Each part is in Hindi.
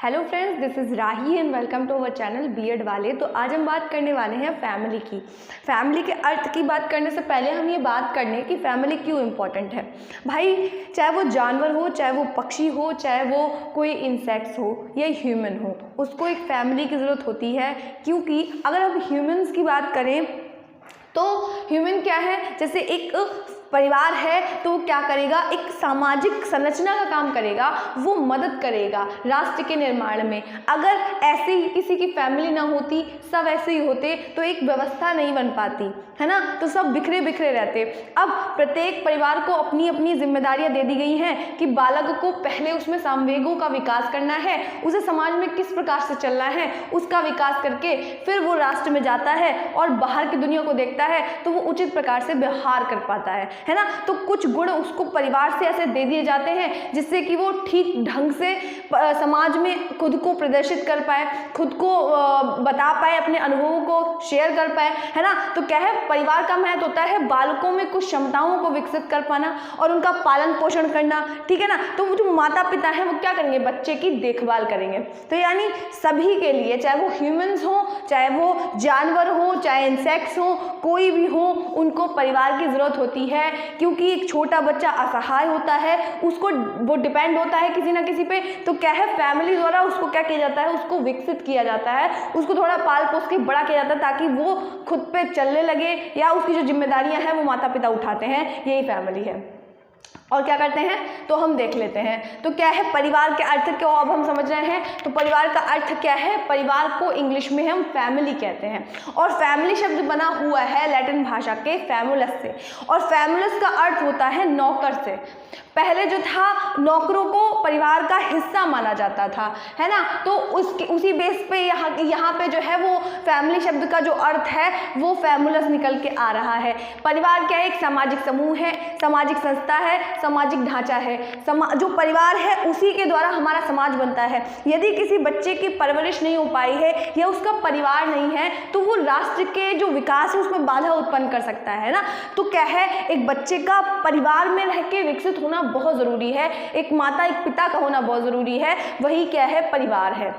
Hello friends, this is Rahi and welcome to our channel BEd वाले। तो आज हम बात करने वाले हैं फैमिली की। फैमिली के अर्थ की बात करने से पहले हम ये बात कर लें कि फैमिली क्यों इम्पॉर्टेंट है। भाई, चाहे वो जानवर हो, चाहे वो पक्षी हो, चाहे वो कोई इंसेक्ट्स हो या ह्यूमन हो, उसको एक फैमिली की ज़रूरत होती है। क्योंकि अगर हम ह्यूमन्स की बात करें तो ह्यूमन क्या है, जैसे एक परिवार है तो वो क्या करेगा, एक सामाजिक संरचना का काम करेगा, वो मदद करेगा राष्ट्र के निर्माण में। अगर ऐसे ही किसी की फैमिली ना होती, सब ऐसे ही होते तो एक व्यवस्था नहीं बन पाती, है ना। तो सब बिखरे बिखरे रहते। अब प्रत्येक परिवार को अपनी अपनी जिम्मेदारियां दे दी गई हैं कि बालक को पहले उसमें संवेगों का विकास करना है, उसे समाज में किस प्रकार से चलना है उसका विकास करके फिर वो राष्ट्र में जाता है और बाहर की दुनिया को देखता है तो वो उचित प्रकार से व्यवहार कर पाता है ना। तो कुछ गुण उसको परिवार से ऐसे दे दिए जाते हैं जिससे कि वो ठीक ढंग से समाज में खुद को प्रदर्शित कर पाए, खुद को बता पाए, अपने अनुभवों को शेयर कर पाए, है ना। तो क्या है, परिवार का महत्व होता है बालकों में कुछ क्षमताओं को विकसित कर पाना और उनका पालन पोषण करना, ठीक है ना। तो वो जो माता पिता हैं वो क्या करेंगे, बच्चे की देखभाल करेंगे। तो यानी सभी के लिए, चाहे वो ह्यूमंस हो, चाहे वो जानवर हो, चाहे इंसेक्ट्स हो, कोई भी हो, उनको परिवार की ज़रूरत होती है। क्योंकि एक छोटा बच्चा असहाय होता है, उसको वो डिपेंड होता है किसी ना किसी पे। तो क्या है, फैमिली द्वारा उसको क्या किया जाता है, उसको विकसित किया जाता है, उसको थोड़ा पाल पोस के बड़ा किया जाता है ताकि वो खुद पे चलने लगे, या उसकी जो जिम्मेदारियां हैं वो माता पिता उठाते हैं। यही फैमिली है। और क्या करते हैं तो हम देख लेते हैं। तो क्या है परिवार के अर्थ को अब हम समझ रहे हैं। तो परिवार का अर्थ क्या है, परिवार को इंग्लिश में हम फैमिली कहते हैं। और फैमिली शब्द बना हुआ है लैटिन भाषा के फैमुलस से, और फैमुलस का अर्थ होता है नौकर से। पहले जो था, नौकरों को परिवार का हिस्सा माना जाता था, है ना। तो उसी बेस पे यहाँ पे जो है वो फैमिली शब्द का जो अर्थ है वो फैमुलस निकल के आ रहा है। परिवार क्या है, एक सामाजिक समूह है, सामाजिक संस्था है, सामाजिक ढांचा है। जो परिवार है उसी के द्वारा हमारा समाज बनता है। यदि किसी बच्चे की परवरिश नहीं हो पाई है या उसका परिवार नहीं है तो वो राष्ट्र के जो विकास है उसमें बाधा उत्पन्न कर सकता है ना। तो क्या है, एक बच्चे का परिवार में रह के विकसित होना बहुत ज़रूरी है। एक माता एक पिता का होना बहुत ज़रूरी है। वही क्या है, परिवार है,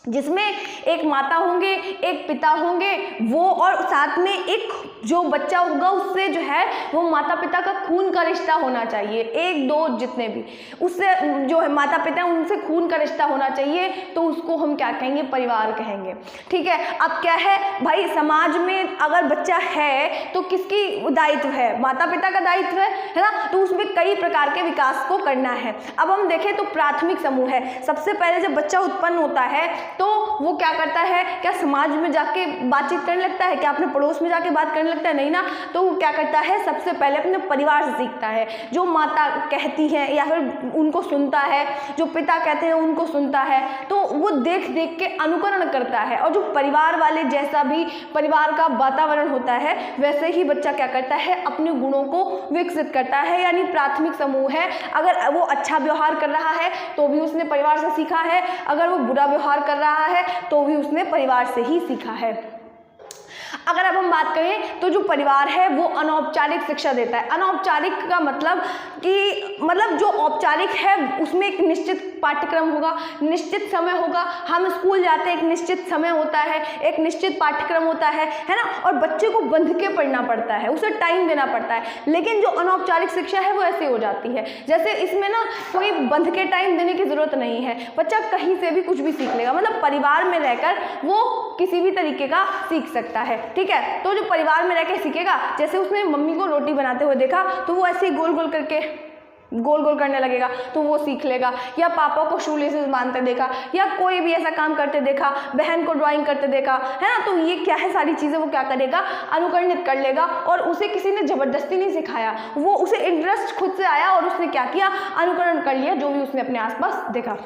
जिसमें एक माता होंगे, एक पिता होंगे, वो और साथ में एक जो बच्चा होगा उससे जो है वो माता पिता का खून का रिश्ता होना चाहिए। एक दो जितने भी उससे जो है माता पिता उनसे खून का रिश्ता होना चाहिए। तो उसको हम क्या कहेंगे, परिवार कहेंगे, ठीक है। अब क्या है भाई, समाज में अगर बच्चा है तो किसकी दायित्व है, माता पिता का दायित्व है ना। तो उसमें कई प्रकार के विकास को करना है। अब हम देखें तो प्राथमिक समूह है। सबसे पहले जब बच्चा उत्पन्न होता है तो वो क्या करता है, क्या समाज में जाके बातचीत करने लगता है, क्या अपने पड़ोस में जाके बात करने लगता है, नहीं ना। तो वो क्या करता है, सबसे पहले अपने परिवार से सीखता है। जो माता कहती है या फिर उनको सुनता है, जो पिता कहते हैं उनको सुनता है, तो वो देख देख के अनुकरण करता है। और जो परिवार वाले जैसा भी परिवार का वातावरण होता है वैसे ही बच्चा क्या करता है, अपने गुणों को विकसित करता है। यानी प्राथमिक समूह है। अगर वो अच्छा व्यवहार कर रहा है तो भी उसने परिवार से सीखा है, अगर वो बुरा व्यवहार कर रहा है तो भी उसने परिवार से ही सीखा है। अगर अब हम बात करें तो जो परिवार है वो अनौपचारिक शिक्षा देता है। अनौपचारिक का मतलब कि जो औपचारिक है उसमें एक निश्चित पाठ्यक्रम होगा, निश्चित समय होगा। हम स्कूल जाते हैं, एक निश्चित समय होता है, एक निश्चित पाठ्यक्रम होता है ना। और बच्चे को बंध के पढ़ना पड़ता है, उसे टाइम देना पड़ता है। लेकिन जो अनौपचारिक शिक्षा है वो ऐसे हो जाती है, जैसे इसमें ना कोई बंध के टाइम देने की जरूरत नहीं है। बच्चा कहीं से भी कुछ भी सीख लेगा, मतलब परिवार में रहकर वो किसी भी तरीके का सीख सकता है, ठीक है। तो जो परिवार में रह के सीखेगा, जैसे उसने मम्मी को रोटी बनाते हुए देखा तो वो ऐसे ही गोल गोल करने लगेगा तो वो सीख लेगा। या पापा को शूलेसेस बांधते देखा, या कोई भी ऐसा काम करते देखा, बहन को ड्राइंग करते देखा, है ना। तो ये क्या है, सारी चीज़ें वो क्या करेगा, अनुकरणित कर लेगा। और उसे किसी ने ज़बरदस्ती नहीं सिखाया, वो उसे इंटरेस्ट खुद से आया और उसने क्या किया, अनुकरण कर लिया जो भी उसने अपने आसपास देखा।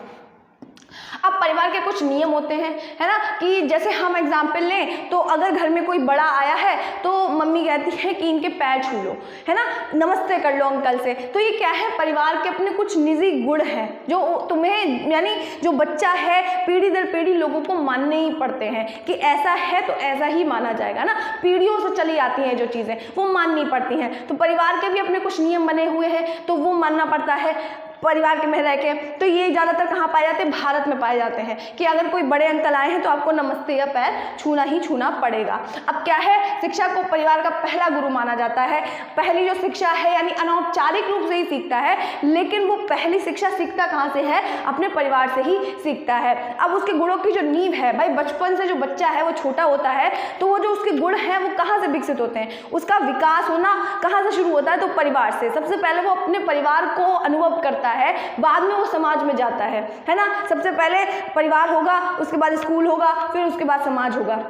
अब परिवार के कुछ नियम होते हैं, है ना, कि जैसे हम एग्जाम्पल लें तो अगर घर में कोई बड़ा आया है तो मम्मी कहती है कि इनके पैर छू लो, है ना, नमस्ते कर लो अंकल से। तो ये क्या है, परिवार के अपने कुछ निजी गुण हैं जो तुम्हें, यानी जो बच्चा है पीढ़ी दर पीढ़ी लोगों को मानने ही पड़ते हैं कि ऐसा है तो ऐसा ही माना जाएगा ना। पीढ़ियों से चली आती हैं जो चीज़ें वो माननी पड़ती हैं। तो परिवार के भी अपने कुछ नियम बने हुए हैं तो वो मानना पड़ता है। परिवार के में रह के, तो ये ज़्यादातर कहाँ पाए जाते हैं, भारत में पाए जाते हैं कि अगर कोई बड़े अंकल आए हैं तो आपको नमस्ते या पैर छूना ही छूना पड़ेगा। अब क्या है, शिक्षा को परिवार का पहला गुरु माना जाता है। पहली जो शिक्षा है यानी अनौपचारिक रूप से ही सीखता है, लेकिन वो पहली शिक्षा सीखता कहाँ से है, अपने परिवार से ही सीखता है। अब उसके गुणों की जो नींव है, भाई बचपन से जो बच्चा है वो छोटा होता है तो वो जो उसके गुण हैं वो कहाँ से विकसित होते हैं, उसका विकास होना कहाँ से शुरू होता है, तो परिवार से। सबसे पहले वो अपने परिवार को अनुभव करता है, बाद में वो समाज में जाता है ना। सबसे पहले परिवार होगा, उसके बाद स्कूल होगा, फिर उसके बाद समाज होगा।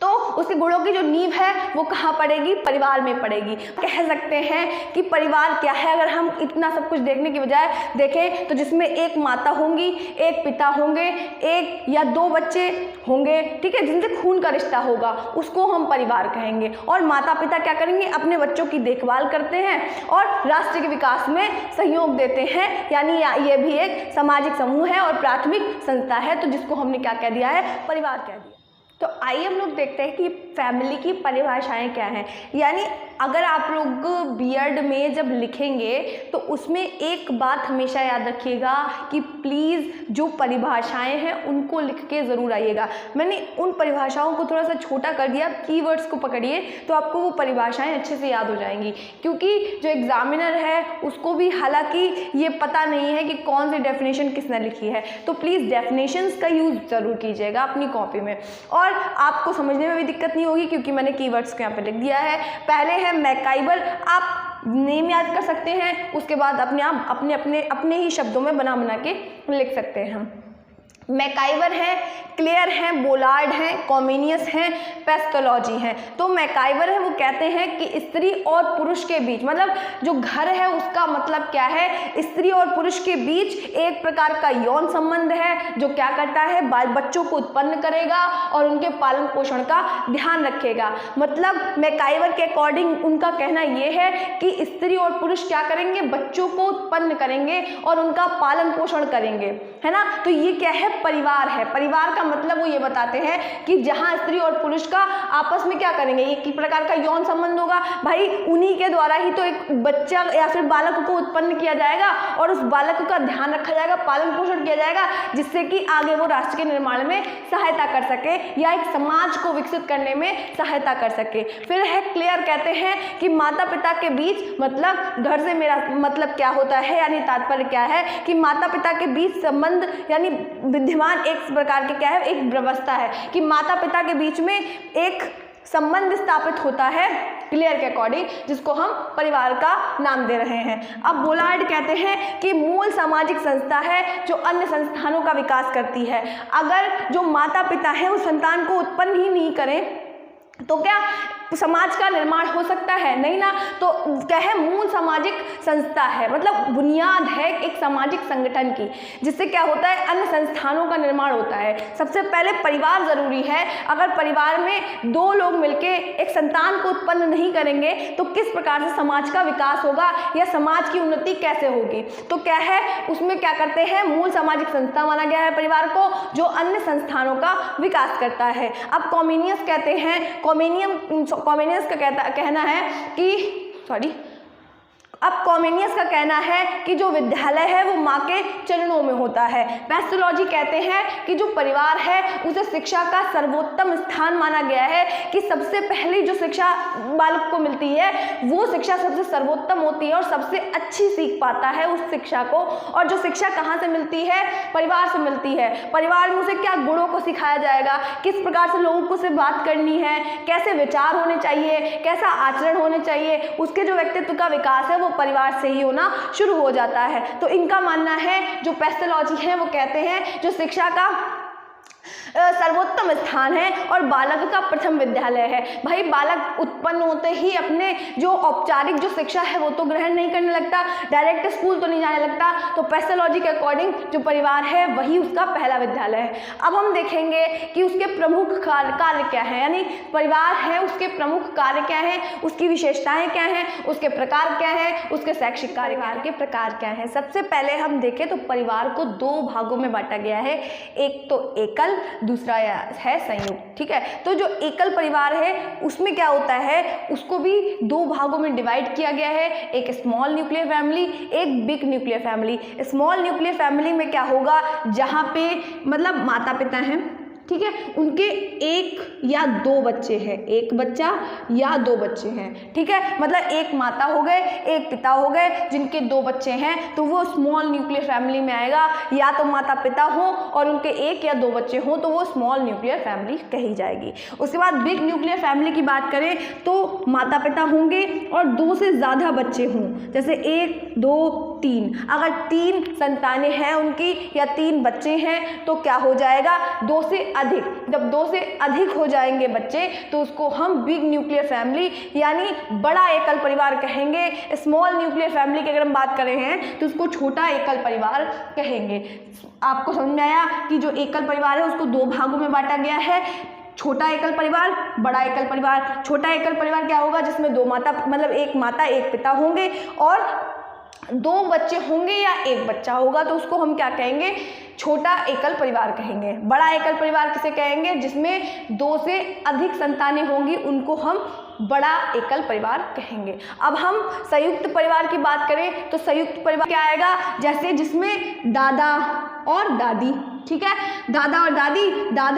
तो उसके गुणों की जो नींव है वो कहाँ पड़ेगी, परिवार में पड़ेगी। कह सकते हैं कि परिवार क्या है, अगर हम इतना सब कुछ देखने की बजाय देखें तो जिसमें एक माता होंगी, एक पिता होंगे, एक या दो बच्चे होंगे, ठीक है, जिनसे खून का रिश्ता होगा, उसको हम परिवार कहेंगे। और माता पिता क्या करेंगे, अपने बच्चों की देखभाल करते हैं और राष्ट्र के विकास में सहयोग देते हैं, यानी ये भी एक सामाजिक समूह है और प्राथमिक संस्था है, तो जिसको हमने क्या कह दिया है, परिवार कह दिया। तो आइए हम लोग देखते हैं कि फैमिली की परिभाषाएं क्या हैं। यानी अगर आप लोग बीएड में जब लिखेंगे तो उसमें एक बात हमेशा याद रखिएगा कि प्लीज़ जो परिभाषाएं हैं उनको लिख के ज़रूर आइएगा। मैंने उन परिभाषाओं को थोड़ा सा छोटा कर दिया, कीवर्ड्स को पकड़िए तो आपको वो परिभाषाएं अच्छे से याद हो जाएंगी, क्योंकि जो एग्जामिनर है उसको भी हालांकि ये पता नहीं है कि कौन सी डेफिनेशन किसने लिखी है, तो प्लीज़ डेफिनेशंस का यूज़ ज़रूर कीजिएगा अपनी कॉपी में, और आपको समझने में भी दिक्कत नहीं होगी क्योंकि मैंने कीवर्ड्स को यहाँ पे लिख दिया है। पहले है मैकाइवर, आप नेम याद कर सकते हैं, उसके बाद अपने ही शब्दों में बना के लिख सकते हैं हम। मैकाइवर है, क्लेयर है, बोलार्ड है, कॉमिनियस है, पेस्टोलॉजी है। तो मैकाइवर है वो कहते हैं कि स्त्री और पुरुष के बीच, मतलब जो घर है उसका मतलब क्या है, स्त्री और पुरुष के बीच एक प्रकार का यौन संबंध है जो क्या करता है, बच्चों को उत्पन्न करेगा और उनके पालन पोषण का ध्यान रखेगा। मतलब मैकाइवर के अकॉर्डिंग उनका कहना यह है कि स्त्री और पुरुष क्या करेंगे, बच्चों को उत्पन्न करेंगे और उनका पालन पोषण करेंगे, है ना। तो ये क्या है, परिवार है। परिवार का मतलब वो ये बताते हैं कि जहां स्त्री और पुरुष का आपस में क्या करेंगे, एक प्रकार का यौन संबंध होगा, भाई उन्हीं के द्वारा ही तो एक बच्चा या फिर बालक को उत्पन्न किया जाएगा और उस बालक का ध्यान रखा जाएगा, पालन पोषण किया जाएगा, जिससे कि आगे वो राष्ट्र के निर्माण में सहायता कर सके या एक समाज को विकसित करने में सहायता कर सके। फिर है क्लियर, कहते हैं कि माता पिता के बीच, मतलब घर से मेरा मतलब क्या होता है, यानी तात्पर्य क्या है कि माता पिता के बीच संबंध यानी विद्यमान एक प्रकार के क्या है, एक व्यवस्था है कि माता पिता के बीच में एक संबंध स्थापित होता है क्लियर के अकॉर्डिंग, जिसको हम परिवार का नाम दे रहे हैं। अब बोलार्ड कहते हैं कि मूल सामाजिक संस्था है जो अन्य संस्थानों का विकास करती है। अगर जो माता पिता हैं उस संतान को उत्पन्न ही नहीं करें तो क्या समाज का निर्माण हो सकता है, नहीं ना। तो क्या है, मूल सामाजिक संस्था है, मतलब बुनियाद है एक सामाजिक संगठन की, जिससे क्या होता है, अन्य संस्थानों का निर्माण होता है। सबसे पहले परिवार जरूरी है। अगर परिवार में दो लोग मिलके एक संतान को उत्पन्न नहीं करेंगे तो किस प्रकार से समाज का विकास होगा या समाज की उन्नति कैसे होगी। तो क्या है, उसमें क्या करते हैं, मूल सामाजिक संस्था माना गया है परिवार को, जो अन्य संस्थानों का विकास करता है। अब कॉमिनियस कहते हैं, कॉमिनियस का कहना है कि अब कॉमिनियस का कहना है कि जो विद्यालय है वो माँ के चरणों में होता है। पेस्टोलॉजी कहते हैं कि जो परिवार है उसे शिक्षा का सर्वोत्तम स्थान माना गया है, कि सबसे पहली जो शिक्षा बालक को मिलती है वो शिक्षा सबसे सर्वोत्तम होती है और सबसे अच्छी सीख पाता है उस शिक्षा को। और जो शिक्षा कहाँ से मिलती है, परिवार से मिलती है। परिवार में उसे क्या गुणों को सिखाया जाएगा, किस प्रकार से लोगों को से बात करनी है, कैसे विचार होने चाहिए, कैसा आचरण होने चाहिए, उसके जो व्यक्तित्व का विकास है वो परिवार से ही होना शुरू हो जाता है। तो इनका मानना है, जो पेस्टोलॉजी है वो कहते हैं जो शिक्षा का सर्वोत्तम स्थान है और बालक का प्रथम विद्यालय है। भाई बालक उत्पन्न होते ही अपने जो औपचारिक जो शिक्षा है वो तो ग्रहण नहीं करने लगता, डायरेक्ट स्कूल तो नहीं जाने लगता। तो पेस्टोलॉजी के अकॉर्डिंग जो परिवार है वही उसका पहला विद्यालय है। अब हम देखेंगे कि उसके प्रमुख कार्य क्या है, यानी परिवार है उसके प्रमुख कार्य क्या है, उसकी विशेषताएं क्या हैं, उसके प्रकार क्या है, उसके शैक्षिक परिवार के प्रकार क्या है। सबसे पहले हम देखें तो परिवार को दो भागों में बांटा गया है, एक तो एकल दूसरा है संयुक्त। ठीक है, तो जो एकल परिवार है उसमें क्या होता है, उसको भी दो भागों में डिवाइड किया गया है, एक स्मॉल न्यूक्लियर फैमिली, एक big nuclear family. Small nuclear family में क्या होगा, जहाँ पे मतलब माता पिता हैं, ठीक है, उनके एक या दो बच्चे हैं, एक बच्चा या दो बच्चे हैं। ठीक है, मतलब एक माता हो गए, एक पिता हो गए, जिनके दो बच्चे हैं, तो वो स्मॉल न्यूक्लियर फैमिली में आएगा। या तो माता पिता हो और उनके एक या दो बच्चे हों तो वो स्मॉल न्यूक्लियर फैमिली कही जाएगी। उसके बाद बिग न्यूक्लियर फैमिली की बात करें तो माता पिता होंगे और दो से ज़्यादा बच्चे हों, जैसे एक, दो, तीन। अगर तीन संतानें हैं उनकी या तीन बच्चे हैं तो क्या हो जाएगा, दो से अधिक। जब दो से अधिक हो जाएंगे बच्चे तो उसको हम बिग न्यूक्लियर फैमिली यानी बड़ा एकल परिवार कहेंगे। स्मॉल न्यूक्लियर फैमिली की अगर हम बात करें हैं तो उसको छोटा एकल परिवार कहेंगे। आपको समझ में आया कि जो एकल परिवार है उसको दो भागों में बांटा गया है, छोटा एकल परिवार, बड़ा एकल परिवार। छोटा एकल परिवार क्या होगा, जिसमें दो माता मतलब एक माता एक पिता होंगे और दो बच्चे होंगे या एक बच्चा होगा, तो उसको हम क्या कहेंगे, छोटा एकल परिवार कहेंगे। बड़ा एकल परिवार किसे कहेंगे, जिसमें दो से अधिक संतानें होंगी, उनको हम बड़ा एकल परिवार कहेंगे। अब हम संयुक्त परिवार की बात करें तो संयुक्त परिवार क्या आएगा, जैसे जिसमें दादा और दादी। ठीक है, दादा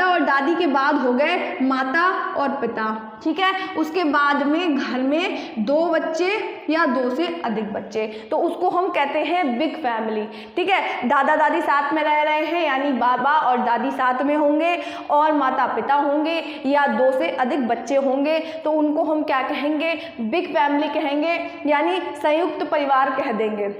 और दादी के बाद हो गए माता और पिता। ठीक है, उसके बाद में घर में दो बच्चे या दो से अधिक बच्चे, तो उसको हम कहते हैं बिग फैमिली। ठीक है, दादा दादी साथ में रह रहे हैं यानी बाबा और दादी साथ में होंगे और माता पिता होंगे या दो से अधिक बच्चे होंगे, तो उनको हम क्या कहेंगे, बिग फैमिली कहेंगे यानी संयुक्त परिवार कह देंगे।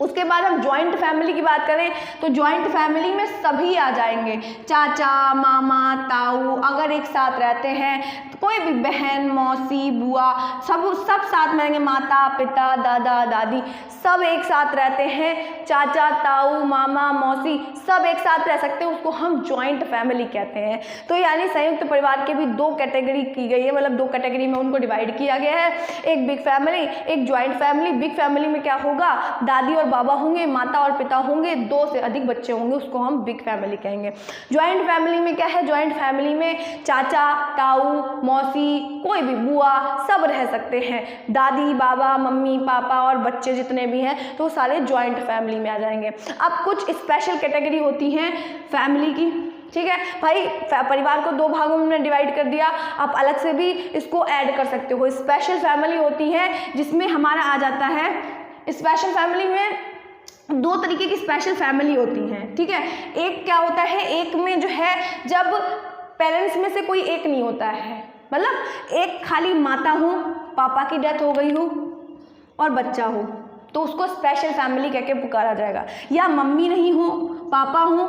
उसके बाद हम जॉइंट फैमिली की बात करें तो जॉइंट फैमिली में सभी आ जाएंगे, चाचा, मामा, ताऊ अगर एक साथ रहते हैं, तो कोई भी बहन, मौसी, बुआ सब साथ में रहेंगे, माता पिता, दादा दादी सब एक साथ रहते हैं, चाचा, ताऊ, मामा, मौसी सब एक साथ रह सकते हैं, उसको हम जॉइंट फैमिली कहते हैं। तो यानी संयुक्त परिवार के भी दो कैटेगरी की गई है, मतलब दो कैटेगरी में उनको डिवाइड किया गया है, एक बिग फैमिली, एक जॉइंट फैमिली। बिग फैमिली में क्या होगा, दादी और बाबा होंगे, माता और पिता होंगे, दो से अधिक बच्चे होंगे, उसको हम बिग फैमिली कहेंगे। जॉइंट फैमिली में क्या है, जॉइंट फैमिली में चाचा, ताऊ, मौसी, कोई भी बुआ सब रह सकते हैं, दादी, बाबा, मम्मी, पापा और बच्चे जितने भी हैं तो सारे जॉइंट फैमिली में आ जाएंगे। अब कुछ स्पेशल कैटेगरी होती हैं फैमिली की। ठीक है भाई, परिवार को दो भागों में डिवाइड कर दिया, आप अलग से भी इसको ऐड कर सकते हो। स्पेशल फैमिली होती है जिसमें हमारा आ जाता है, स्पेशल फैमिली में दो तरीके की स्पेशल फैमिली होती हैं। ठीक है, एक क्या होता है, एक में जो है जब पेरेंट्स में से कोई एक नहीं होता है, मतलब एक खाली माता हो, पापा की डेथ हो गई हो और बच्चा हो, तो उसको स्पेशल फैमिली कह के पुकारा जाएगा। या मम्मी नहीं हो, पापा हो,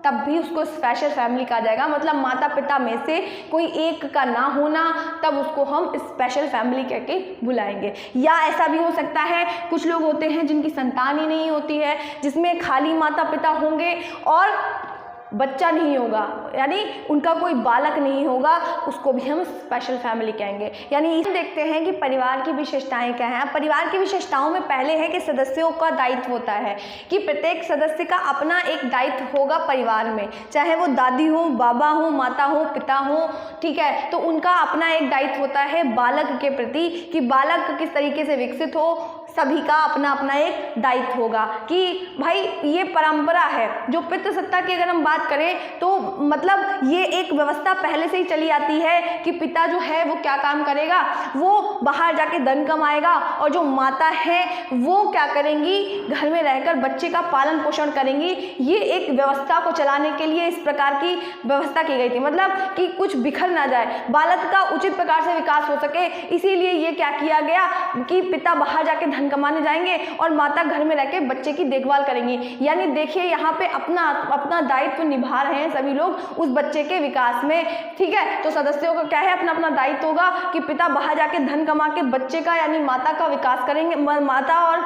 तब भी उसको स्पेशल फैमिली कहा जाएगा, मतलब माता पिता में से कोई एक का ना होना, तब उसको हम स्पेशल फैमिली कह के बुलाएंगे। या ऐसा भी हो सकता है, कुछ लोग होते हैं जिनकी संतान ही नहीं होती है, जिसमें खाली माता पिता होंगे और बच्चा नहीं होगा, यानी उनका कोई बालक नहीं होगा, उसको भी हम स्पेशल फैमिली कहेंगे। यानी देखते हैं कि परिवार की विशेषताएं क्या हैं। परिवार की विशेषताओं में पहले है कि सदस्यों का दायित्व होता है कि प्रत्येक सदस्य का अपना एक दायित्व होगा परिवार में, चाहे वो दादी हो, बाबा हो, माता हो, पिता हो। ठीक है, तो उनका अपना एक दायित्व होता है बालक के प्रति कि बालक किस तरीके से विकसित हो, सभी का अपना अपना एक दायित्व होगा कि भाई ये परंपरा है। जो पितृसत्ता की अगर हम बात करें तो मतलब ये एक व्यवस्था पहले से ही चली आती है कि पिता जो है वो क्या काम करेगा, वो बाहर जाके धन कमाएगा और जो माता है वो क्या करेंगी, घर में रहकर बच्चे का पालन पोषण करेंगी। ये एक व्यवस्था को चलाने के लिए इस प्रकार की व्यवस्था की गई थी, मतलब कि कुछ बिखर ना जाए, बालक का उचित प्रकार से विकास हो सके, इसीलिए ये क्या किया गया कि पिता बाहर जाके धन कमाने जाएंगे और माता घर में रहकर बच्चे की देखभाल करेंगी। यानी देखिए यहाँ पे अपना अपना दायित्व निभा रहे हैं सभी लोग उस बच्चे के विकास में। ठीक है, तो सदस्यों का क्या है, अपना अपना दायित्व होगा कि पिता बाहर जाके धन कमा के बच्चे का यानी माता का विकास करेंगे, माता और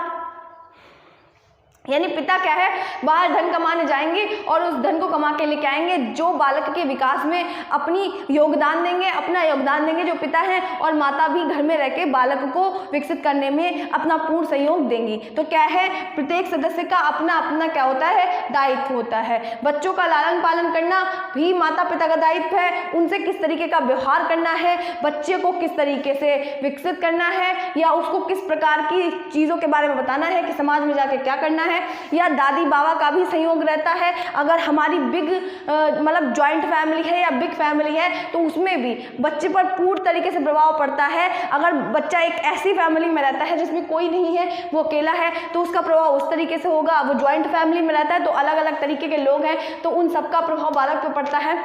यानी पिता क्या है, बाहर धन कमाने जाएंगे और उस धन को कमा के लेके आएंगे, जो बालक के विकास में अपना योगदान देंगे जो पिता हैं, और माता भी घर में रह के बालक को विकसित करने में अपना पूर्ण सहयोग देंगी। तो क्या है, प्रत्येक सदस्य का अपना अपना क्या होता है, दायित्व होता है। बच्चों का लालन पालन करना भी माता पिता का दायित्व है, उनसे किस तरीके का व्यवहार करना है, बच्चे को किस तरीके से विकसित करना है, या उसको किस प्रकार की चीज़ों के बारे में बताना है कि समाज में जाके क्या करना है, या दादी बाबा का भी सहयोग रहता है। अगर हमारी मतलब जॉइंट फैमिली है या बिग फैमिली है तो उसमें भी बच्चे पर पूर्ण तरीके से प्रभाव पड़ता है। अगर बच्चा एक ऐसी फैमिली में रहता है जिसमें कोई नहीं है, वो अकेला है, तो उसका प्रभाव उस तरीके से होगा। वो जॉइंट फैमिली में रहता है तो अलग अलग तरीके के लोग हैं, तो उन सबका प्रभाव बालक पर पड़ता है।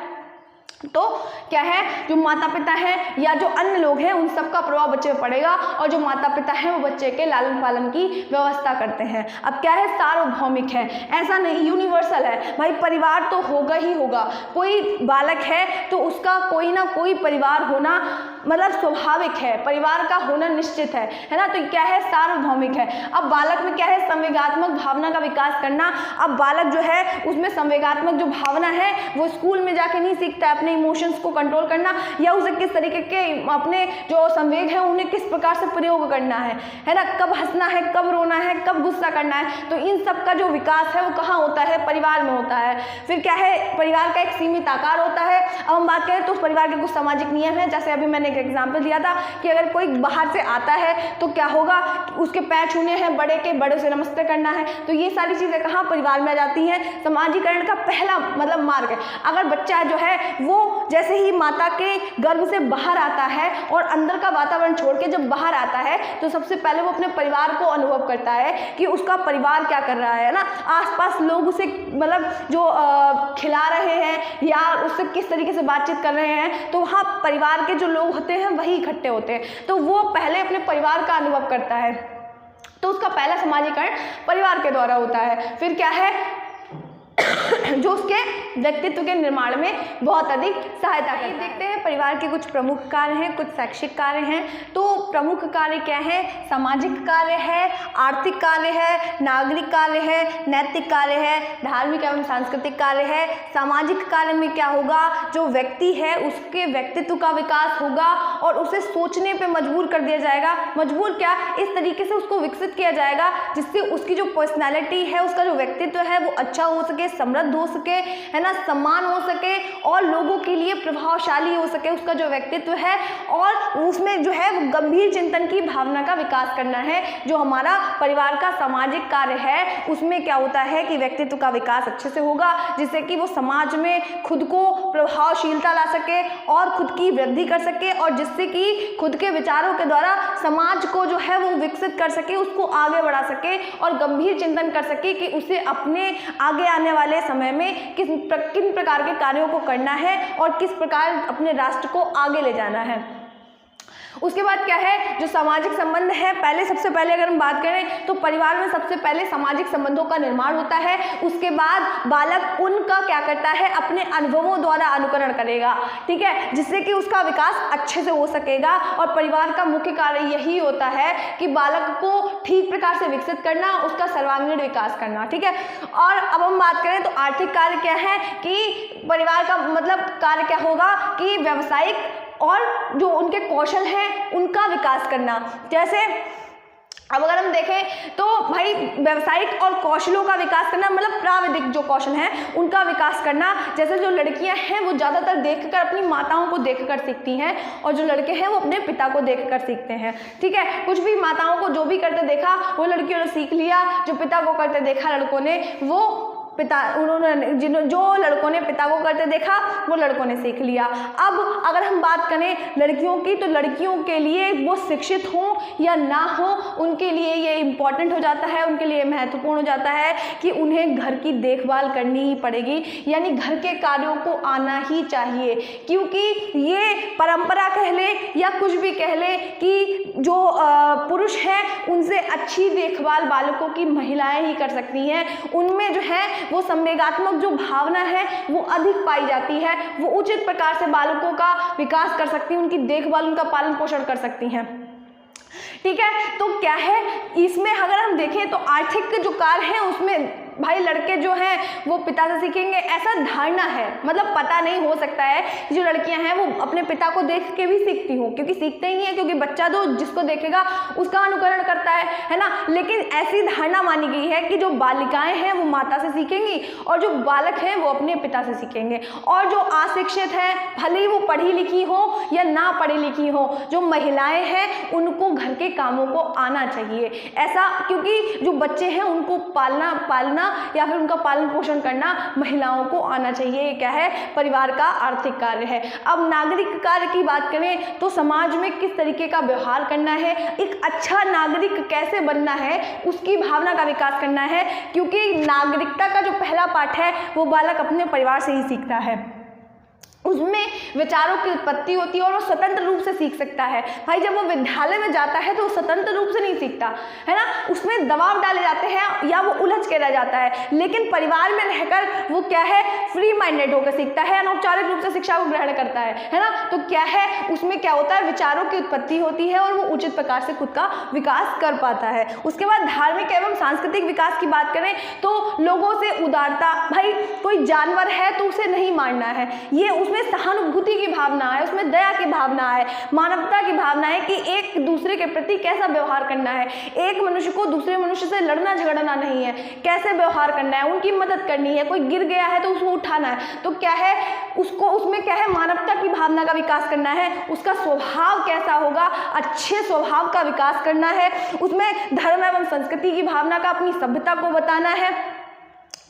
तो क्या है, जो माता पिता हैं या जो अन्य लोग हैं उन सबका प्रभाव बच्चे पे पड़ेगा, और जो माता पिता हैं वो बच्चे के लालन पालन की व्यवस्था करते हैं। अब क्या है, सार्वभौमिक है, ऐसा नहीं यूनिवर्सल है भाई, परिवार तो होगा ही होगा। कोई बालक है तो उसका कोई ना कोई परिवार होना मतलब स्वाभाविक है, परिवार का होना निश्चित है ना। तो क्या है, सार्वभौमिक है। अब बालक में क्या है, संवेगात्मक भावना का विकास करना। अब बालक जो है उसमें संवेगात्मक जो भावना है वो स्कूल में जाके नहीं सीखता है, अपने इमोशंस को कंट्रोल करना, या उसे किस तरीके के अपने जो संवेग है उन्हें किस प्रकार से प्रयोग करना है ना, कब हंसना है, कब रोना है, कब गुस्सा करना है। तो इन सब का जो विकास है वो कहाँ होता है, परिवार में होता है। फिर क्या है, परिवार का एक सीमित आकार होता है। अब हम बात करें तो उस परिवार के कुछ सामाजिक नियम हैं, जैसे अभी मैंने एक एग्जाम्पल दिया था कि अगर कोई बाहर से आता है तो क्या होगा, उसके पैर छूने हैं, बड़े से नमस्ते करना है। तो ये सारी चीज़ें कहाँ, परिवार में आ जाती हैं। समाजीकरण का पहला मतलब मार्ग है, अगर बच्चा जो है वो जैसे ही माता के गर्भ से बाहर आता है और अंदर का वातावरण छोड़ के जब बाहर आता है तो सबसे पहले वो अपने परिवार को अनुभव करता है कि उसका परिवार क्या कर रहा है ना, आसपास लोग उसे मतलब जो खिला रहे हैं या उससे किस तरीके से बातचीत कर रहे हैं, तो वहाँ परिवार के जो लोग होते हैं वही इकट्ठे होते हैं, तो वो पहले अपने परिवार का अनुभव करता है। तो उसका पहला समाजीकरण परिवार के द्वारा होता है। फिर क्या है, जो उसके व्यक्तित्व के निर्माण में बहुत अधिक सहायता करता है। देखते हैं परिवार के कुछ प्रमुख कार्य हैं, कुछ शैक्षिक कार्य हैं। तो प्रमुख कार्य क्या है, सामाजिक कार्य है, आर्थिक कार्य है, नागरिक कार्य है, नैतिक कार्य है, धार्मिक एवं सांस्कृतिक कार्य है। सामाजिक कार्य में क्या होगा, जो व्यक्ति है उसके व्यक्तित्व का विकास होगा और उसे सोचने पे मजबूर कर दिया जाएगा। मजबूर क्या, इस तरीके से उसको विकसित किया जाएगा जिससे उसकी जो पर्सनैलिटी है, उसका जो व्यक्तित्व है वो अच्छा हो सके, समृद्ध हो सके, है ना, सम्मान हो सके और लोगों के लिए प्रभावशाली हो सके उसका जो व्यक्तित्व है। और उसमें जो है वो गंभीर चिंतन की भावना का विकास करना है। जो हमारा परिवार का सामाजिक कार्य है उसमें क्या होता है कि व्यक्तित्व का विकास अच्छे से होगा, जिससे कि वो समाज में खुद को प्रभावशीलता ला सके और खुद की वृद्धि कर सके, और जिससे कि खुद के विचारों के द्वारा समाज को जो है वो विकसित कर सके, उसको आगे बढ़ा सके और गंभीर चिंतन कर सके कि उसे अपने आगे आने वाले समय में किन प्रकार के कार्यों को करना है और किस प्रकार अपने राष्ट्र को आगे ले जाना है। उसके बाद क्या है, जो सामाजिक संबंध है, सबसे पहले अगर हम बात करें तो परिवार में सबसे पहले सामाजिक संबंधों का निर्माण होता है। उसके बाद बालक उनका क्या करता है, अपने अनुभवों द्वारा अनुकरण करेगा, ठीक है, जिससे कि उसका विकास अच्छे से हो सकेगा। और परिवार का मुख्य कार्य यही होता है कि बालक को ठीक प्रकार से विकसित करना, उसका सर्वांगीण विकास करना, ठीक है। और अब हम बात करें तो आर्थिक कार्य क्या है कि परिवार का मतलब कार्य क्या होगा कि व्यावसायिक और जो उनके कौशल हैं उनका विकास करना। जैसे अब अगर हम देखें तो भाई व्यावसायिक और कौशलों का विकास करना मतलब प्राविधिक जो कौशल हैं उनका विकास करना। जैसे जो लड़कियां हैं वो ज़्यादातर देखकर अपनी माताओं को देखकर सीखती हैं और जो लड़के हैं वो अपने पिता को देखकर सीखते हैं, ठीक है। कुछ भी माताओं को जो भी करते देखा वो लड़कियों ने सीख लिया, जो पिता को करते देखा लड़कों ने वो जो लड़कों ने पिता को करते देखा वो लड़कों ने सीख लिया। अब अगर हम बात करें लड़कियों की, तो लड़कियों के लिए वो शिक्षित हों या ना हो, उनके लिए ये इम्पॉर्टेंट हो जाता है, उनके लिए महत्वपूर्ण हो जाता है कि उन्हें घर की देखभाल करनी ही पड़ेगी, यानी घर के कार्यों को आना ही चाहिए। क्योंकि ये परंपरा कह ले या कुछ भी कह ले कि जो पुरुष हैं उनसे अच्छी देखभाल बालकों की महिलाएं ही कर सकती हैं। उनमें जो है वो संवेगात्मक जो भावना है वो अधिक पाई जाती है, वो उचित प्रकार से बालकों का विकास कर सकती हैं, उनकी देखभाल, उनका पालन पोषण कर सकती हैं, ठीक है। तो क्या है इसमें अगर हम देखें तो आर्थिक जो कार्य है उसमें भाई लड़के जो हैं वो पिता से सीखेंगे, ऐसा धारणा है। मतलब पता नहीं, हो सकता है जो लड़कियां हैं वो अपने पिता को देख के भी सीखती हों, क्योंकि सीखते ही हैं, क्योंकि बच्चा तो जिसको देखेगा उसका अनुकरण करता है ना। लेकिन ऐसी धारणा मानी गई है कि जो बालिकाएं हैं वो माता से सीखेंगी और जो बालक हैं वो अपने पिता से सीखेंगे। और जो अशिक्षित हैं, भले ही वो पढ़ी लिखी हो या ना पढ़ी लिखी हो, जो महिलाएं हैं उनको घर के कामों को आना चाहिए। ऐसा क्योंकि जो बच्चे हैं उनको पालना या फिर उनका पालन पोषण करना महिलाओं को आना चाहिए। ये क्या है, परिवार का आर्थिक कार्य है। अब नागरिक कार्य की बात करें तो समाज में किस तरीके का व्यवहार करना है, एक अच्छा नागरिक कैसे बनना है, उसकी भावना का विकास करना है। क्योंकि नागरिकता का जो पहला पाठ है वो बालक अपने परिवार से ही सीखता है। उसमें विचारों की उत्पत्ति होती है और वो स्वतंत्र रूप से सीख सकता है। भाई जब वो विद्यालय में जाता है तो वो स्वतंत्र रूप से नहीं सीखता है ना, उसमें दबाव डाले जाते हैं या वो उलझ के रह जाता है। लेकिन परिवार में रहकर वो क्या है, फ्री माइंडेड होकर सीखता है, अनौपचारिक रूप से शिक्षा को ग्रहण करता है ना। तो क्या है उसमें क्या होता है, विचारों की उत्पत्ति होती है और वो उचित प्रकार से खुद का विकास कर पाता है। उसके बाद धार्मिक एवं सांस्कृतिक विकास की बात करें तो लोगों से उदारता, भाई कोई जानवर है तो उसे नहीं मारना है, ये उसमें सहानुभूति की भावना है, उसमें दया की भावना है, मानवता की भावना है कि एक दूसरे के प्रति कैसा व्यवहार करना है। एक मनुष्य को दूसरे मनुष्य से लड़ना झगड़ना नहीं है, कैसे व्यवहार करना है, उनकी मदद करनी है, कोई गिर गया है तो उसको उठाना है। तो क्या है उसको, उसमें क्या है, मानवता की भावना का विकास करना है। उसका स्वभाव कैसा होगा, अच्छे स्वभाव का विकास करना है। उसमें धर्म एवं संस्कृति की भावना का, अपनी सभ्यता को बताना है।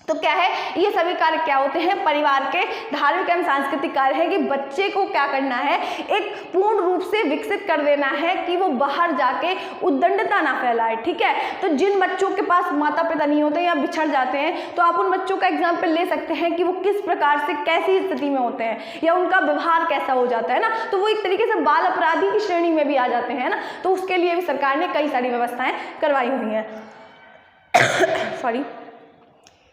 तो क्या है, ये सभी कार्य क्या होते हैं, परिवार के धार्मिक एवं सांस्कृतिक कार्य है कि बच्चे को क्या करना है, एक पूर्ण रूप से विकसित कर देना है कि वो बाहर जाके उद्दंडता ना फैलाए। ठीक है, तो जिन बच्चों के पास माता पिता नहीं होते या बिछड़ जाते हैं तो आप उन बच्चों का एग्जाम्पल ले सकते हैं कि वो किस प्रकार से कैसी स्थिति में होते हैं या उनका व्यवहार कैसा हो जाता है ना। तो वो एक तरीके से बाल अपराधी की श्रेणी में भी आ जाते हैं ना। तो उसके लिए भी सरकार ने कई सारी व्यवस्थाएं करवाई हुई हैं। सॉरी।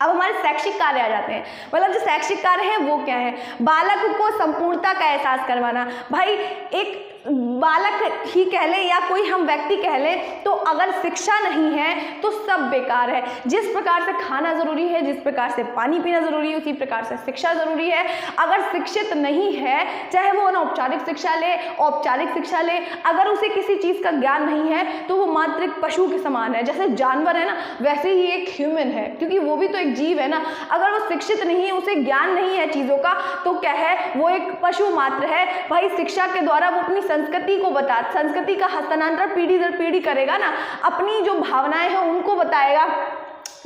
अब हमारे शैक्षिक कार्य आ जाते हैं। मतलब जो शैक्षिक कार्य है वो क्या है, बालक को संपूर्णता का एहसास करवाना। भाई एक बालक ही कह लें या कोई हम व्यक्ति कह लें, तो अगर शिक्षा नहीं है तो सब बेकार है। जिस प्रकार से खाना जरूरी है, जिस प्रकार से पानी पीना जरूरी है, उसी प्रकार से शिक्षा जरूरी है। अगर शिक्षित नहीं है, चाहे वो अनौपचारिक शिक्षा ले, औपचारिक शिक्षा ले, अगर उसे किसी चीज़ का ज्ञान नहीं है तो वो मात्र एक पशु के समान है। जैसे जानवर है ना, वैसे ही एक ह्यूमन है, क्योंकि वो भी तो एक जीव है ना। अगर वो शिक्षित नहीं है, उसे ज्ञान नहीं है चीज़ों का, तो क्या है, वो एक पशु मात्र है। भाई शिक्षा के द्वारा वो अपनी संस्कृति को संस्कृति का हस्तांतरण पीढ़ी दर पीढ़ी करेगा ना, अपनी जो भावनाएं हैं उनको बताएगा,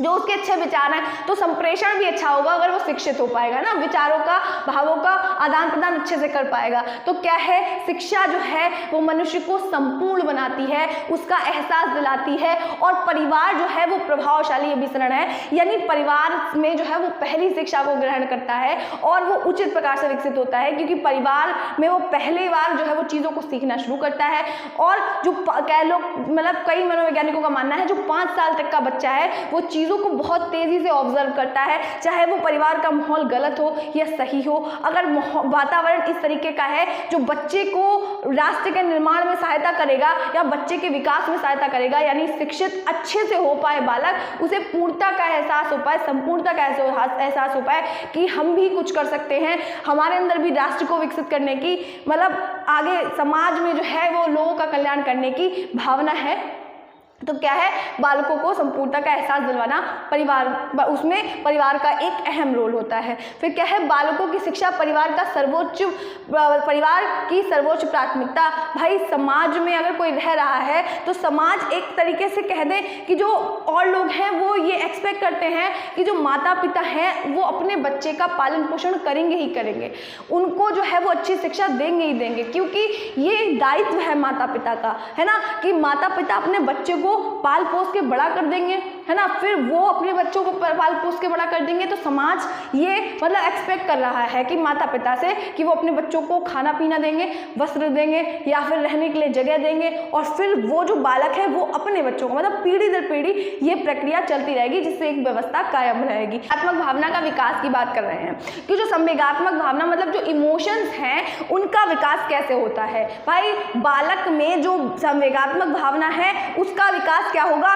जो उसके अच्छे विचार हैं। तो संप्रेषण भी अच्छा होगा अगर वो शिक्षित हो पाएगा ना, विचारों का, भावों का आदान प्रदान अच्छे से कर पाएगा। तो क्या है, शिक्षा जो है वो मनुष्य को संपूर्ण बनाती है, उसका एहसास दिलाती है। और परिवार जो है वो प्रभावशाली अभिसरण है, यानी परिवार में जो है वो पहली शिक्षा को ग्रहण करता है और वो उचित प्रकार से विकसित होता है, क्योंकि परिवार में वो पहली बार जो है वो चीज़ों को सीखना शुरू करता है। और जो कह लो, मतलब कई मनोवैज्ञानिकों का मानना है जो 5 साल तक का बच्चा है वो चीज़ों को बहुत तेजी से ऑब्जर्व करता है, चाहे वो परिवार का माहौल गलत हो या सही हो। अगर वातावरण इस तरीके का है जो बच्चे को राष्ट्र के निर्माण में सहायता करेगा या बच्चे के विकास में सहायता करेगा, यानी शिक्षित अच्छे से हो पाए बालक, उसे पूर्णता का एहसास हो पाए, संपूर्णता का एहसास हो पाए कि हम भी कुछ कर सकते हैं, हमारे अंदर भी राष्ट्र को विकसित करने की, मतलब आगे समाज में जो है वो लोगों का कल्याण करने की भावना है। तो क्या है, बालकों को संपूर्णता का एहसास दिलवाना परिवार, उसमें परिवार का एक अहम रोल होता है। फिर क्या है, बालकों की शिक्षा परिवार की सर्वोच्च प्राथमिकता। भाई समाज में अगर कोई रह रहा है तो समाज एक तरीके से कह दें कि जो और लोग हैं वो ये एक्सपेक्ट करते हैं कि जो माता पिता हैं वो अपने बच्चे का पालन पोषण करेंगे ही करेंगे, उनको जो है वो अच्छी शिक्षा देंगे ही देंगे, क्योंकि ये दायित्व है माता पिता का, है ना, कि माता पिता अपने बच्चे को पाल पोस के बड़ा कर देंगे है ना, फिर वो अपने बच्चों को पाल पोस के बड़ा कर देंगे, तो समाज ये मतलब एक्सपेक्ट कर रहा है कि माता पिता से कि वो अपने बच्चों को खाना पीना देंगे, वस्त्र देंगे या फिर रहने के लिए जगह देंगे, और फिर वो जो बालक है वो अपने बच्चों को मतलब पीढ़ी दर पीढ़ी ये प्रक्रिया चलती रहेगी, जिससे एक व्यवस्था कायम रहेगी। संवेगात्मक भावना का विकास की बात कर रहे हैं कि जो संवेगात्मक भावना मतलब जो इमोशंस हैं उनका विकास कैसे होता है। भाई बालक में जो संवेगात्मक भावना है उसका विकास क्या होगा,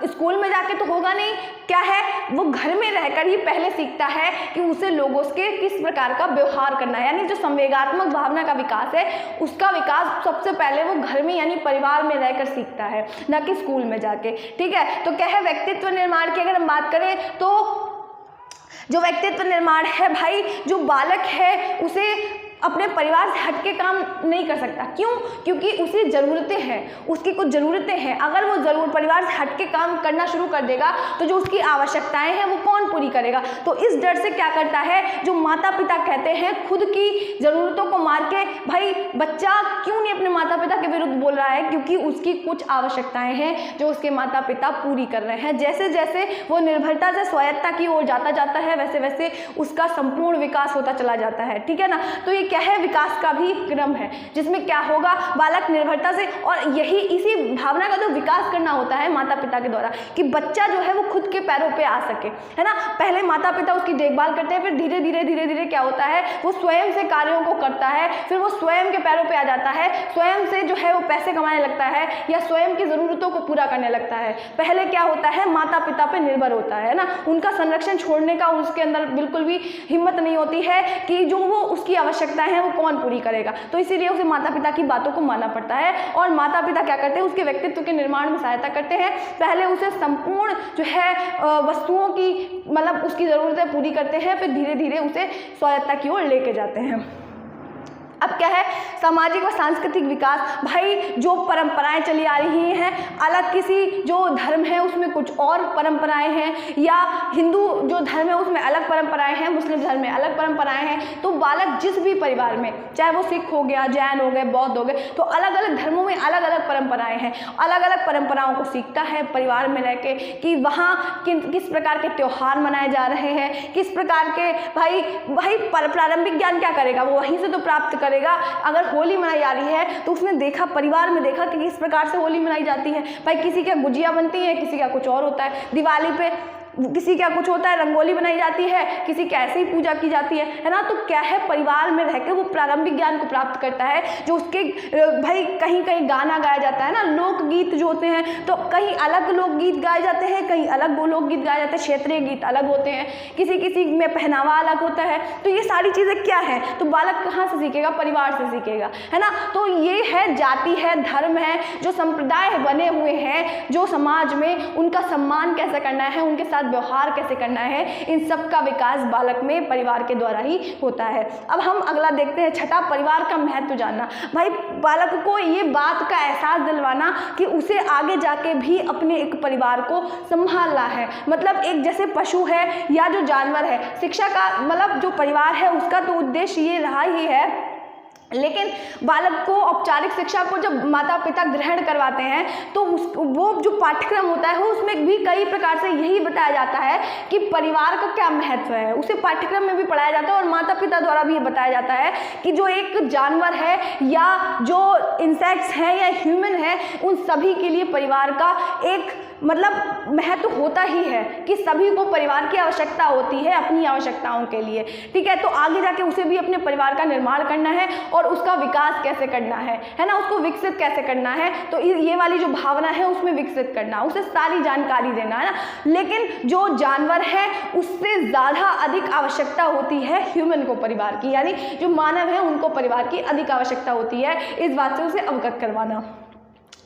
स्कूल में जाके तो होगा नहीं, क्या है वो घर में रहकर ही पहले सीखता है कि उसे लोगों से किस प्रकार का व्यवहार करना है। यानी जो संवेगात्मक भावना का विकास है उसका विकास सबसे पहले वो घर में यानी परिवार में रहकर सीखता है, ना कि स्कूल में जाके। ठीक है, तो क्या है व्यक्तित्व निर्माण की अगर हम बात करें तो जो व्यक्तित्व निर्माण है भाई, जो बालक है उसे अपने परिवार से हट के काम नहीं कर सकता। क्यों? क्योंकि उसे ज़रूरतें हैं, उसकी कुछ ज़रूरतें हैं। अगर वो परिवार से हट के काम करना शुरू कर देगा तो जो उसकी आवश्यकताएं हैं वो कौन पूरी करेगा। तो इस डर से क्या करता है, जो माता पिता कहते हैं खुद की ज़रूरतों को मार के, भाई बच्चा क्यों नहीं अपने माता पिता के विरुद्ध बोल रहा है, क्योंकि उसकी कुछ आवश्यकताएं हैं जो उसके माता पिता पूरी कर रहे हैं। जैसे जैसे वो निर्भरता से स्वायत्ता की ओर जाता है वैसे वैसे उसका संपूर्ण विकास होता चला जाता है। ठीक है ना, तो ये क्या है, विकास का भी क्रम है जिसमें क्या होगा, बालक निर्भरता से, और यही इसी भावना का जो विकास करना होता है माता पिता के द्वारा कि बच्चा जो है वो खुद के पैरों पे आ सके, है ना। पहले माता पिता उसकी देखभाल करते हैं, फिर धीरे धीरे क्या होता है वो स्वयं से कार्यों को करता है, फिर वो स्वयं के पैरों पे आ जाता है, स्वयं से जो है वो पैसे कमाने लगता है या स्वयं की ज़रूरतों को पूरा करने लगता है। पहले क्या होता है, माता पिता पे निर्भर होता है ना, उनका संरक्षण छोड़ने का उसके अंदर बिल्कुल भी हिम्मत नहीं होती है कि जो वो उसकी आवश्यकताएं हैं वो कौन पूरी करेगा। तो इसीलिए उसे माता पिता की बातों को मानना पड़ता है, और माता पिता क्या करते हैं, उसके व्यक्तित्व के निर्माण में सहायता करते हैं। पहले उसे संपूर्ण जो है वस्तुओं की मतलब उसकी ज़रूरतें पूरी करते हैं, फिर धीरे धीरे उसे स्वायत्ता की ओर लेके जाते हैं। अब क्या है, सामाजिक व सांस्कृतिक विकास। भाई जो परंपराएं चली आ रही हैं, अलग किसी जो धर्म है उसमें कुछ और परंपराएं हैं, या हिंदू जो धर्म है उसमें अलग परंपराएं हैं, मुस्लिम धर्म में अलग परंपराएं हैं, तो बालक जिस भी परिवार में, चाहे वो सिख हो गया, जैन हो गए, बौद्ध हो गए, तो अलग अलग धर्मों में अलग अलग परंपराएं हैं, अलग अलग परंपराओं को सीखता है परिवार में रह के कि वहाँ किस प्रकार के त्यौहार मनाए जा रहे हैं, किस प्रकार के भाई प्रारंभिक ज्ञान क्या करेगा, वो वहीं से तो प्राप्त करेगा। अगर होली मनाई जा रही है तो उसने देखा, परिवार में देखा कि किस प्रकार से होली मनाई जाती है। भाई किसी के गुजिया बनती है, किसी का कुछ और होता है, दिवाली पे किसी का कुछ होता है, रंगोली बनाई जाती है, किसी की ऐसे ही पूजा की जाती है ना। तो क्या है, परिवार में रहकर वो प्रारंभिक ज्ञान को प्राप्त करता है, जो उसके भाई कहीं कहीं गाना गाया जाता है ना, लोकगीत जो होते हैं, तो कहीं अलग लोकगीत गाए जाते हैं, कहीं अलग लोकगीत गाए जाते हैं, क्षेत्रीय गीत अलग होते हैं, किसी किसी में पहनावा अलग होता है। तो ये सारी चीज़ें क्या है, तो बालक कहाँ से सीखेगा, परिवार से सीखेगा, है ना। तो ये है जाति है, धर्म है, जो संप्रदाय बने हुए हैं जो समाज में, उनका सम्मान कैसे करना है, उनके साथ व्यवहार कैसे करना है, इन सब का विकास बालक में परिवार के द्वारा ही होता है। अब हम अगला देखते हैं, छठा, परिवार का महत्व जानना। भाई बालक को ये बात का एहसास दिलवाना कि उसे आगे जाके भी अपने एक परिवार को संभालना है। मतलब एक जैसे पशु है या जो जानवर है, शिक्षा का मतलब जो परिवार है उसका तो उद्देश्य ये रहा ही है, लेकिन बालक को औपचारिक शिक्षा को जब माता पिता ग्रहण करवाते हैं तो वो जो पाठ्यक्रम होता है उसमें भी कई प्रकार से यही बताया जाता है कि परिवार का क्या महत्व है। उसे पाठ्यक्रम में भी पढ़ाया जाता है और माता पिता द्वारा भी बताया जाता है कि जो एक जानवर है या जो इंसेक्ट्स हैं या ह्यूमन है, उन सभी के लिए परिवार का एक मतलब महत्व होता ही है कि सभी को परिवार की आवश्यकता होती है अपनी आवश्यकताओं के लिए। ठीक है, तो आगे जाके उसे भी अपने परिवार का निर्माण करना है और उसका विकास कैसे करना है ना, उसको विकसित कैसे करना है, तो ये वाली जो भावना है उसमें विकसित करना, उसे सारी जानकारी देना, है ना। लेकिन जो जानवर है उससे ज़्यादा अधिक आवश्यकता होती है ह्यूमन को परिवार की, यानी जो मानव है उनको परिवार की अधिक आवश्यकता होती है, इस बात से उसे अवगत करवाना।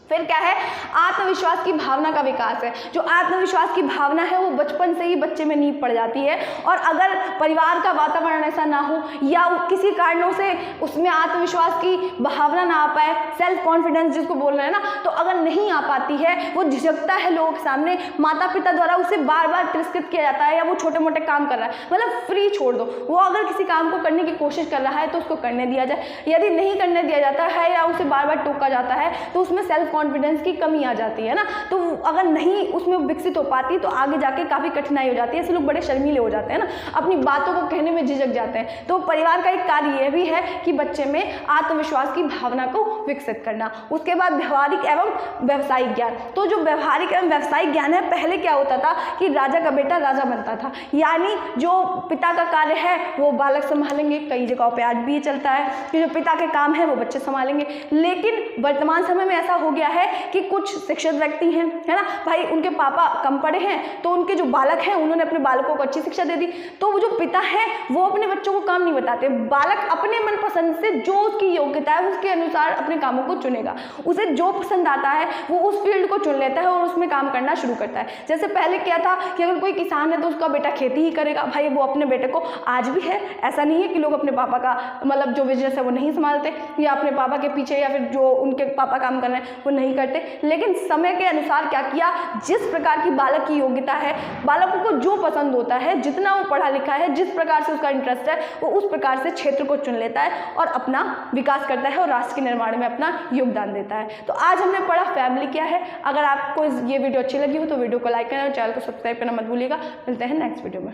फिर क्या है, आत्मविश्वास की भावना का विकास है। जो आत्मविश्वास की भावना है वो बचपन से ही बच्चे में नींव पड़ जाती है, और अगर परिवार का वातावरण ऐसा ना हो या किसी कारणों से उसमें आत्मविश्वास की भावना ना आ पाए, सेल्फ कॉन्फिडेंस जिसको बोल रहे हैं ना, तो अगर नहीं आ पाती है, वो झिझकता है लोगों के सामने, माता पिता द्वारा उसे बार बार तिरस्कृत किया जाता है, या वो छोटे मोटे काम कर रहा है मतलब फ्री छोड़ दो, वो अगर किसी काम को करने की कोशिश कर रहा है तो उसको करने दिया जाए, यदि नहीं करने दिया जाता है या उसे बार बार टोका जाता है तो उसमें सेल्फ कॉन्फिडेंस की कमी आ जाती है ना, तो अगर नहीं उसमें विकसित हो पाती तो आगे जाके काफ़ी कठिनाई हो जाती है। ऐसे लोग बड़े शर्मीले हो जाते हैं ना, अपनी बातों को कहने में झिझक जाते हैं। तो परिवार का एक कार्य यह भी है कि बच्चे में आत्मविश्वास की भावना को विकसित करना। उसके बाद व्यवहारिक एवं व्यावसायिक ज्ञान। तो जो व्यवहारिक एवं व्यावसायिक ज्ञान है, पहले क्या होता था कि राजा का बेटा राजा बनता था, यानी जो पिता का कार्य है वो बालक संभालेंगे। कई जगहों पे आज भी ये चलता है कि जो पिता के काम है वो बच्चे संभालेंगे। लेकिन वर्तमान समय में ऐसा हो गया है कि कुछ शिक्षित व्यक्ति हैं, है ना भाई, उनके पापा कम पढ़े हैं तो उनके जो बालक हैं उन्होंने अपने बालकों को अच्छी शिक्षा दे दी, तो वो जो पिता है वो अपने बच्चों को काम नहीं बताते। बालक अपने मनपसंद से जो उसकी योग्यता है उसके अनुसार अपने कामों को चुनेगा, उसे जो पसंद आता है वो उस फील्ड को चुन लेता है और उसमें काम करना शुरू करता है। जैसे पहले क्या था कि अगर कोई किसान है तो उसका बेटा खेती ही करेगा। भाई वो अपने बेटे को, आज भी है, ऐसा नहीं है कि लोग अपने पापा का मतलब जो बिजनेस है वो नहीं संभालते या अपने पापा के पीछे या फिर जो उनके पापा काम कर रहे हैं वो नहीं करते। लेकिन समय के अनुसार क्या किया, जिस प्रकार की बालक की योग्यता है, बालकों को जो पसंद होता है, जितना वो पढ़ा लिखा है, जिस प्रकार से उसका इंटरेस्ट है, वो उस प्रकार से क्षेत्र को चुन लेता है और अपना विकास करता है और राष्ट्र के निर्माण में अपना योगदान देता है। तो आज हमने पढ़ा फैमिली क्या है। अगर आपको ये वीडियो अच्छी लगी हो तो वीडियो को लाइक करें और चैनल को सब्सक्राइब करना मत भूलिएगा। मिलते हैं नेक्स्ट वीडियो में।